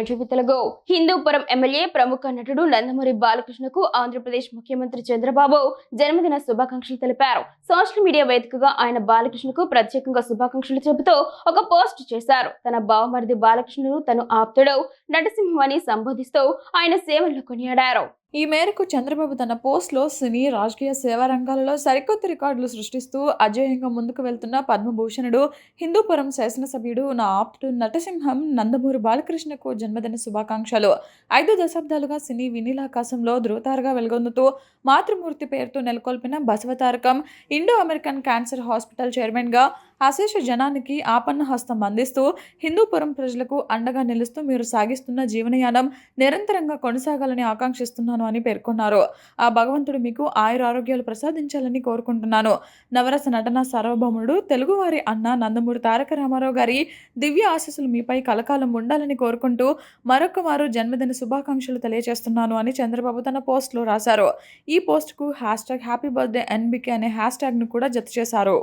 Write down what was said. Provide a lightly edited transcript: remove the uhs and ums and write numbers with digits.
నుంచి తెలుగు హిందూపురం ఎమ్మెల్యే ప్రముఖ నటుడు నందమూరి బాలకృష్ణకు ఆంధ్రప్రదేశ్ ముఖ్యమంత్రి చంద్రబాబు జన్మదిన శుభాకాంక్షలు తెలిపారు. సోషల్ మీడియా వేదికగా ఆయన బాలకృష్ణకు ప్రత్యేకంగా శుభాకాంక్షలు చెబుతూ ఒక పోస్ట్ చేశారు. తన బావమరిది బాలకృష్ణను తను ఆప్తుడు నటసింహం అని సంబోధిస్తూ ఆయన సేవలను కొనియాడారు. ఈ మేరకు చంద్రబాబు తన పోస్ట్లో సినీ, రాజకీయ, సేవా రంగాలలో సరికొత్త రికార్డులు సృష్టిస్తూ అజేయంగా ముందుకు వెళ్తున్న పద్మభూషణుడు, హిందూపురం శాసనసభ్యుడు, నా ఆప్తుడు నటసింహం నందమూరి బాలకృష్ణకు జన్మదిన శుభాకాంక్షలు. 5 దశాబ్దాలుగా సినీ వినీలాకాశంలో ధృవతారగా వెలుగొందుతూ మాతృమూర్తి పేరుతో నెలకొల్పిన Basavatarakam Indo American cancer hospital చైర్మన్గా అశేష జనానికి ఆపన్న హస్తం అందిస్తూ హిందూపురం ప్రజలకు అండగా నిలుస్తూ మీరు సాగిస్తున్న జీవనయానం నిరంతరంగా కొనసాగాలని ఆకాంక్షిస్తున్నాను అని పేర్కొన్నారు. ఆ భగవంతుడు మీకు ఆయురారోగ్యాలు ప్రసాదించాలని కోరుకుంటున్నాను. నవరస నటన సార్వభౌముడు తెలుగువారి అన్న నందమూరి తారక రామారావు గారి దివ్య ఆశీస్సులు మీపై కలకాలం ఉండాలని కోరుకుంటూ మరొక మారు జన్మదిన శుభాకాంక్షలు తెలియజేస్తున్నాను అని చంద్రబాబు తన పోస్ట్లో రాశారు. ఈ పోస్ట్కు #హ్యాపీ బర్త్డే ఎన్బికే అనే హ్యాష్ ట్యాగ్ను కూడా జత చేశారు.